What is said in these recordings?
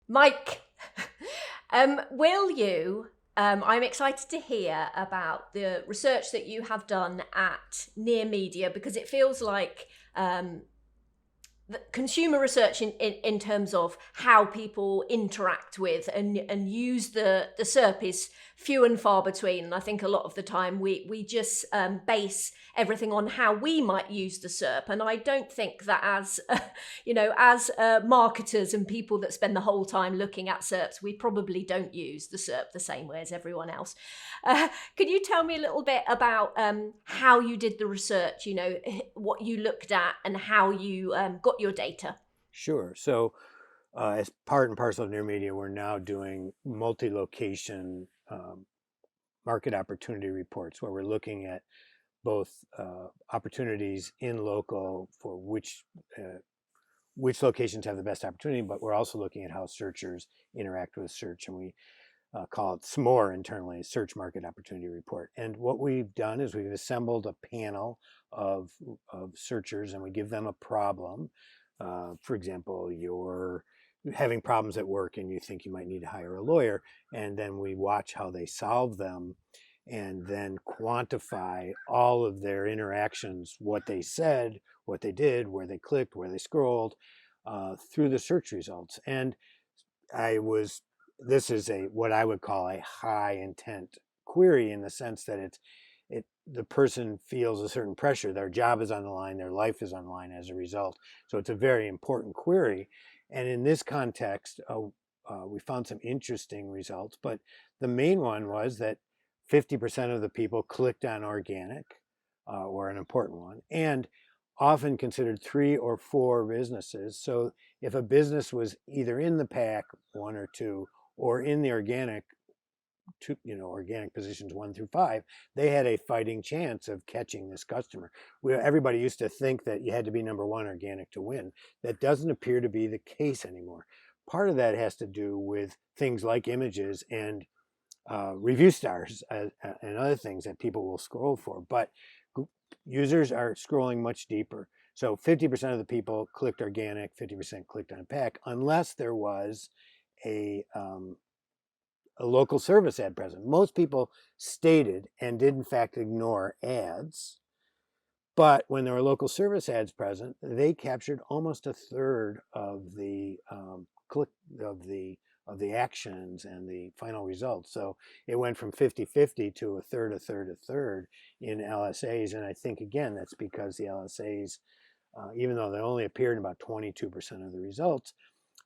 Mike, will you? I'm excited to hear about the research that you have done at Near Media because it feels like the consumer research in terms of how people interact with and use the SERP is few and far between. And I think a lot of the time we just base everything on how we might use the SERP. And I don't think that as as marketers and people that spend the whole time looking at SERPs, we probably don't use the SERP the same way as everyone else. Could you tell me a little bit about how you did the research, what you looked at and how you got your data? Sure. So, as part and parcel of Near Media, we're now doing multi-location market opportunity reports where we're looking at both opportunities in local for which locations have the best opportunity, but we're also looking at how searchers interact with search, and we call it SMORE internally, Search Market Opportunity Report. And what we've done is we've assembled a panel of searchers, and we give them a problem. For example, you're having problems at work and you think you might need to hire a lawyer, and then we watch how they solve them and then quantify all of their interactions, what they said, what they did, where they clicked, where they scrolled, through the search results. And I was this is a what I would call a high intent query, in the sense that the person feels a certain pressure. Their job is on the line, their life is on the line as a result. So it's a very important query. And in this context, we found some interesting results, but the main one was that 50% of the people clicked on organic, or an important one, and often considered 3 or 4 businesses. So if a business was either in the pack, 1 or 2, or in the organic, organic positions 1 through 5, they had a fighting chance of catching this customer. Everybody used to think that you had to be number 1 organic to win. That doesn't appear to be the case anymore. Part of that has to do with things like images and review stars, and other things that people will scroll for. But users are scrolling much deeper. So 50% of the people clicked organic, 50% clicked on pack, unless there was a local service ad present. Most people stated and did in fact ignore ads, but when there were local service ads present, they captured almost a third of the click of the actions and the final results. So it went from 50-50 to a third, a third, a third in LSAs. And I think, again, that's because the LSAs, even though they only appeared in about 22% of the results,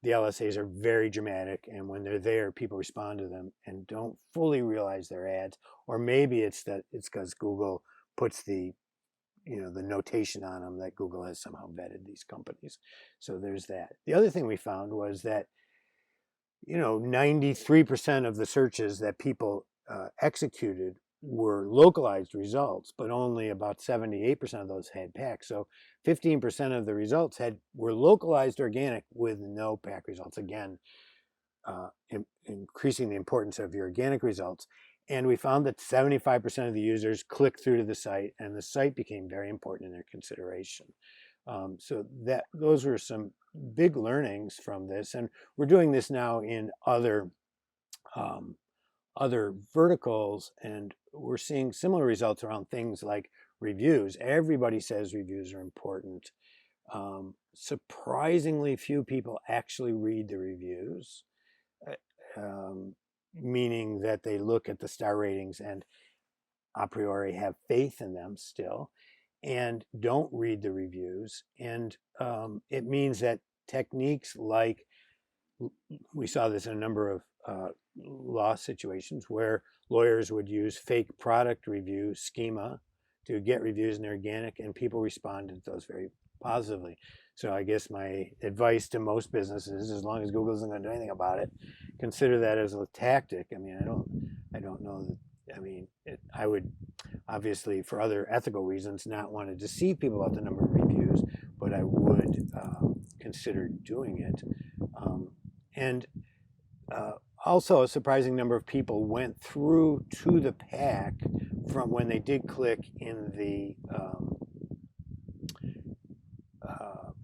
the LSAs are very dramatic. And when they're there, people respond to them and don't fully realize their ads. Or maybe it's because Google puts the notation on them that Google has somehow vetted these companies. So there's that. The other thing we found was that 93% of the searches that people executed were localized results, but only about 78% of those had pack. So 15% of the results were localized organic with no pack results. Again, increasing the importance of your organic results. And we found that 75% of the users clicked through to the site, and the site became very important in their consideration. So those were some big learnings from this, and we're doing this now in other verticals, and we're seeing similar results around things like reviews. Everybody says reviews are important. Surprisingly few people actually read the reviews, meaning that they look at the star ratings and a priori have faith in them still, and don't read the reviews. And it means that techniques like, we saw this in a number of law situations where lawyers would use fake product review schema to get reviews in organic, and people responded to those very positively. So I guess my advice to most businesses, as long as Google isn't going to do anything about it, consider that as a tactic. I mean, I don't know that. I mean, I would obviously, for other ethical reasons, not want to deceive people about the number of reviews, but I would consider doing it. And also, a surprising number of people went through to the pack from when they did click in the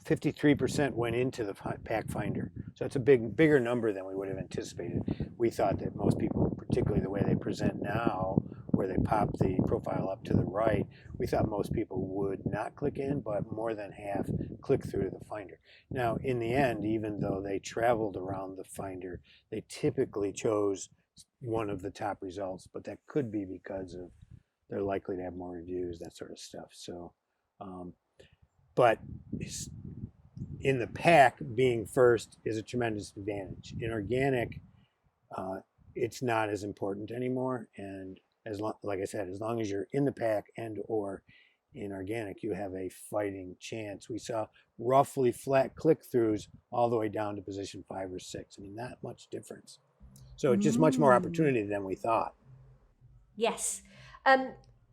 53% went into the pack finder. So it's a bigger number than we would have anticipated. We thought that most people, particularly the way they present now, where they pop the profile up to the right, we thought most people would not click in, but more than half click through to the Finder. Now, in the end, even though they traveled around the Finder, they typically chose one of the top results, but that could be because of they're likely to have more reviews, that sort of stuff. So, but in the pack, being first is a tremendous advantage. In organic, it's not as important anymore. And like I said, as long as you're in the pack and or in organic, you have a fighting chance. We saw roughly flat click-throughs all the way down to position 5 or 6. I mean, not much difference. So it's just much more opportunity than we thought. Yes.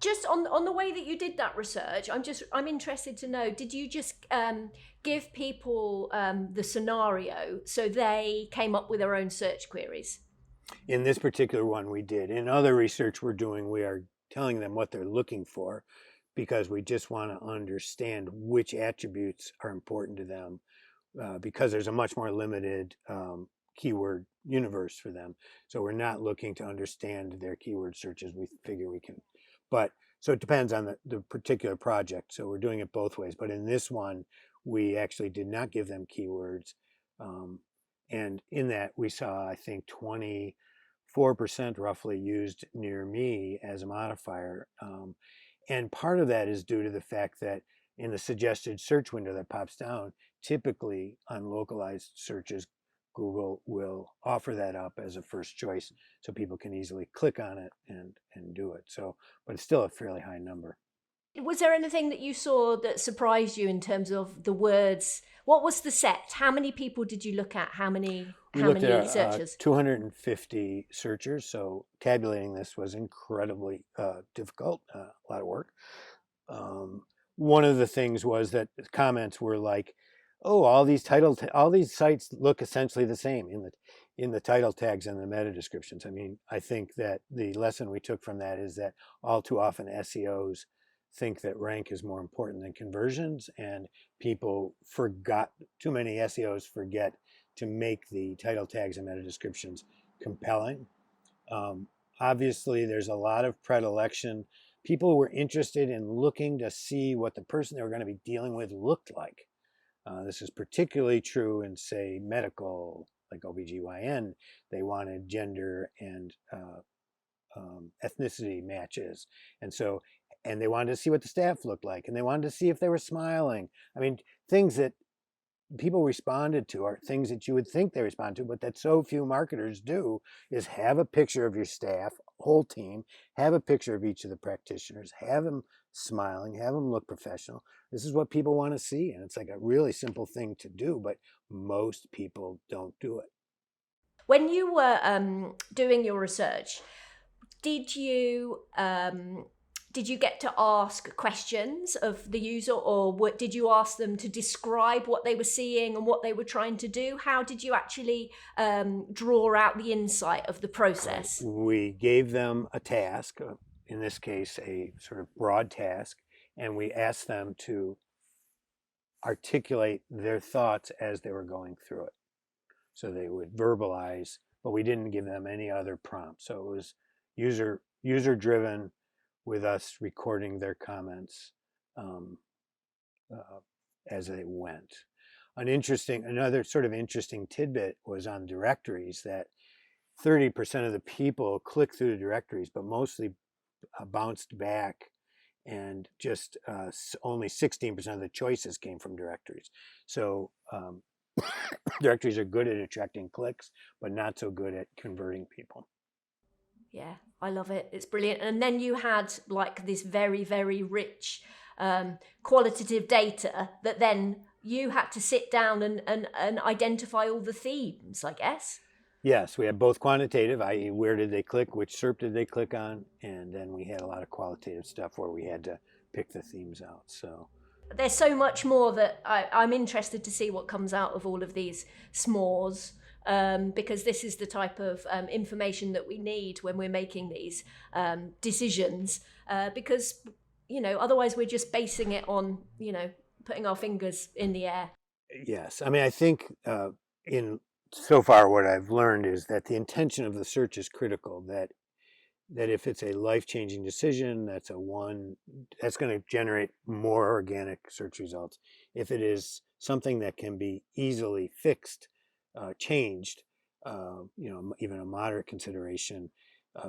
Just on the way that you did that research, I'm interested to know, did you just give people the scenario so they came up with their own search queries? In this particular one, we did. In other research we're doing, we are telling them what they're looking for because we just want to understand which attributes are important to them because there's a much more limited keyword universe for them. So we're not looking to understand their keyword searches. We figure we can, but so it depends on the particular project. So we're doing it both ways. But in this one, we actually did not give them keywords. And in that we saw, I think 24% roughly used near me as a modifier. And part of that is due to the fact that in the suggested search window that pops down, typically on localized searches, Google will offer that up as a first choice so people can easily click on it and do it. So, but it's still a fairly high number. Was there anything that you saw that surprised you in terms of the words? What was the set? How many people did you look at? How many searchers? 250 searchers, so tabulating this was incredibly difficult, a lot of work. One of the things was that comments were like, "Oh, all these sites look essentially the same in the title tags and the meta descriptions." I mean, I think that the lesson we took from that is that all too often SEOs think that rank is more important than conversions, and too many SEOs forget to make the title tags and meta descriptions compelling. Obviously, there's a lot of predilection. People were interested in looking to see what the person they were going to be dealing with looked like. This is particularly true in, say, medical, like OBGYN. They wanted gender and ethnicity matches. And they wanted to see what the staff looked like, and they wanted to see if they were smiling. I mean, things that people responded to are things that you would think they respond to, but that so few marketers do, is have a picture of your staff, whole team, have a picture of each of the practitioners, have them smiling, have them look professional. This is what people want to see, and it's like a really simple thing to do, but most people don't do it. When you were doing your research, did you get to ask questions of the user, or did you ask them to describe what they were seeing and what they were trying to do? How did you actually draw out the insight of the process? We gave them a task, in this case, a sort of broad task, and we asked them to articulate their thoughts as they were going through it. So they would verbalize, but we didn't give them any other prompts. So it was user driven, with us recording their comments as they went. Another sort of interesting tidbit was on directories, that 30% of the people clicked through the directories, but mostly bounced back, and just only 16% of the choices came from directories. So directories are good at attracting clicks, but not so good at converting people. Yeah, I love it. It's brilliant. And then you had like this very, very rich qualitative data that then you had to sit down and identify all the themes, I guess. Yes, we had both quantitative, i.e. where did they click, which SERP did they click on, and then we had a lot of qualitative stuff where we had to pick the themes out. So there's so much more that I'm interested to see what comes out of all of these s'mores. Because this is the type of information that we need when we're making these decisions. Because, otherwise we're just basing it on, putting our fingers in the air. Yes, I mean, I think in so far what I've learned is that the intention of the search is critical, that if it's a life-changing decision, that's going to generate more organic search results. If it is something that can be easily fixed, changed, even a moderate consideration,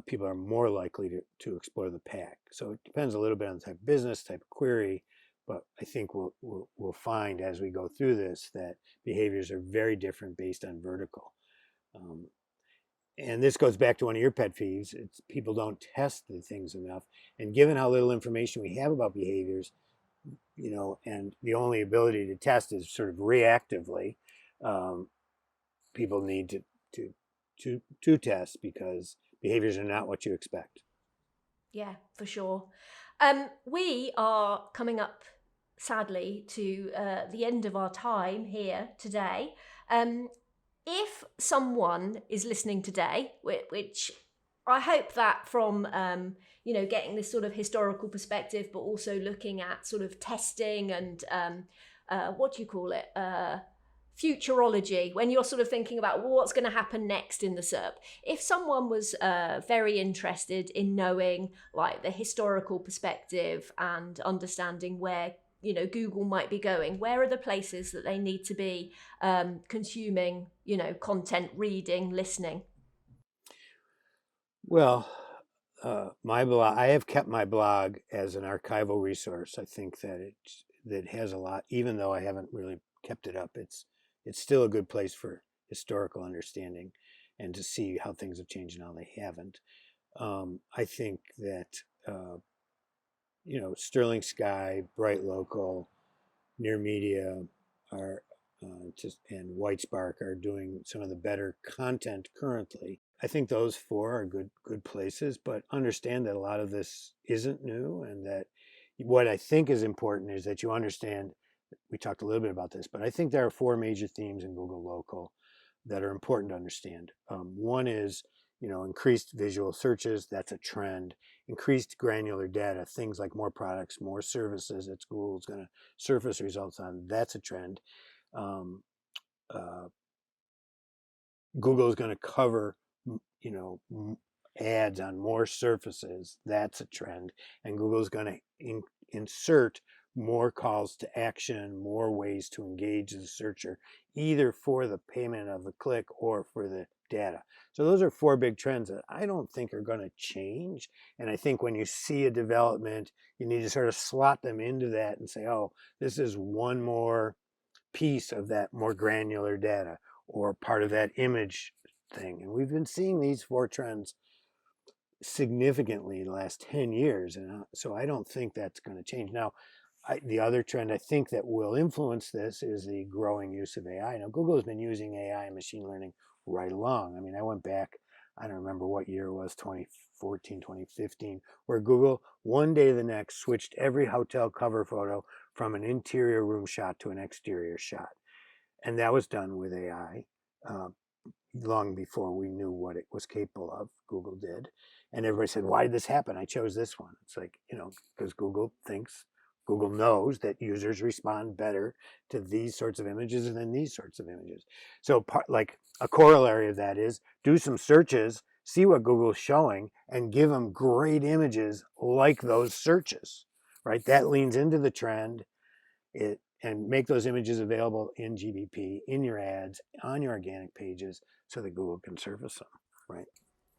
people are more likely to explore the pack. So it depends a little bit on the type of business, type of query, but I think we'll find as we go through this that behaviors are very different based on vertical. And this goes back to one of your pet peeves. It's people don't test the things enough. And given how little information we have about behaviors, and the only ability to test is sort of reactively, people need to test because behaviors are not what you expect. Yeah, for sure. We are coming up, sadly, to the end of our time here today. If someone is listening today, which I hope that from getting this sort of historical perspective, but also looking at sort of testing and what do you call it? Futurology, when you're sort of thinking about what's going to happen next in the SERP. If someone was very interested in knowing like the historical perspective and understanding where Google might be going, where are the places that they need to be consuming content, reading, listening? Well, my blog, I have kept my blog as an archival resource. I think that has a lot, even though I haven't really kept it up. It's still a good place for historical understanding and to see how things have changed and how they haven't. I think that Sterling Sky, BrightLocal, Near Media are and Whitespark are doing some of the better content currently. I think those four are good places, but understand that a lot of this isn't new, and that what I think is important is that you understand. We talked a little bit about this, but I think there are four major themes in Google Local that are important to understand. One is, increased visual searches. That's a trend. Increased granular data, things like more products, more services that Google's going to surface results on. That's a trend. Um, uh, Google is going to cover, ads on more surfaces. That's a trend. And Google is going to insert more calls to action, more ways to engage the searcher, either for the payment of the click or for the data. So those are four big trends that I don't think are going to change. And I think when you see a development, you need to sort of slot them into that and say, oh, this is one more piece of that more granular data or part of that image thing. And we've been seeing these four trends significantly in the last 10 years. And so I don't think that's going to change. Now, the other trend I think that will influence this is the growing use of AI. Now, Google has been using AI and machine learning right along. I mean, I went back, I don't remember what year it was, 2014, 2015, where Google one day to the next switched every hotel cover photo from an interior room shot to an exterior shot. And that was done with AI. Long before we knew what it was capable of. Google did. And everybody said, why did this happen? I chose this one. It's like, because Google knows that users respond better to these sorts of images than these sorts of images. So like a corollary of that is do some searches, see what Google's showing, and give them great images like those searches, right? That leans into the trend. And make those images available in GBP, in your ads, on your organic pages, so that Google can surface them, right?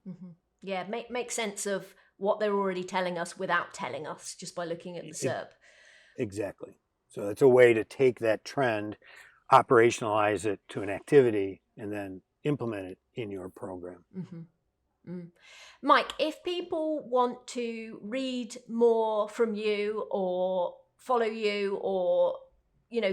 Mm-hmm. Yeah, make sense of what they're already telling us without telling us, just by looking at the SERP. Exactly. So it's a way to take that trend, operationalize it to an activity, and then implement it in your program. Mm-hmm. Mm. Mike, if people want to read more from you or follow you or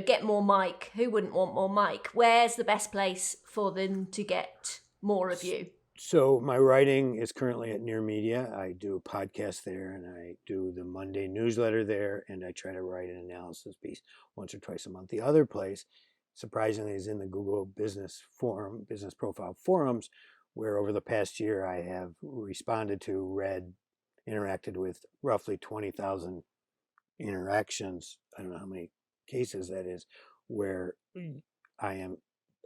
get more Mike, who wouldn't want more Mike? Where's the best place for them to get more of you? So my writing is currently at Near Media. I do a podcast there, and I do the Monday newsletter there, and I try to write an analysis piece once or twice a month. The other place, surprisingly, is in the Google Business Forum, Business Profile Forums, where over the past year I have responded to, read, interacted with roughly 20,000 interactions. I don't know how many cases that is, where I am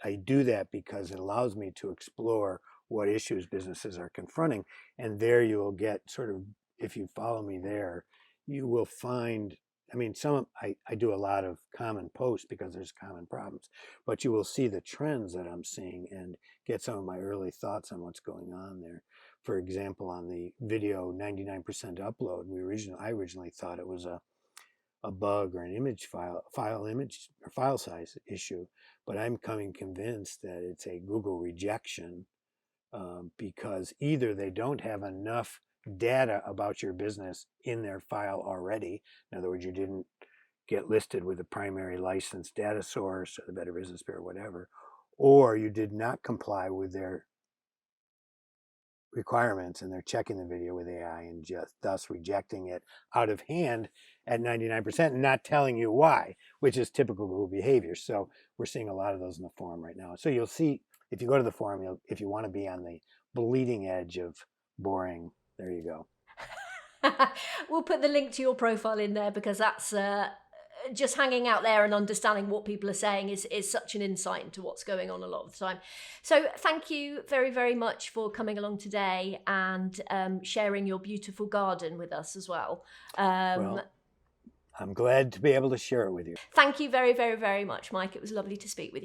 I do that because it allows me to explore what issues businesses are confronting. And there you will get sort of, if you follow me there, you will find, I mean, I do a lot of common posts because there's common problems, but you will see the trends that I'm seeing and get some of my early thoughts on what's going on there. For example, on the video 99% upload, I originally thought it was a bug or an image or file size issue, but I'm coming convinced that it's a Google rejection, because either they don't have enough data about your business in their file already. In other words, you didn't get listed with a primary licensed data source or the Better Business Bureau or whatever, or you did not comply with their requirements and they're checking the video with AI and just thus rejecting it out of hand at 99% and not telling you why, which is typical Google behavior. So we're seeing a lot of those in the forum right now. So you'll see, if you go to the forum, if you want to be on the bleeding edge of boring, there you go. We'll put the link to your profile in there, because that's just hanging out there and understanding what people are saying is such an insight into what's going on a lot of the time. So thank you very, very much for coming along today and sharing your beautiful garden with us as well. Well, I'm glad to be able to share it with you. Thank you very, very, very much, Mike. It was lovely to speak with you.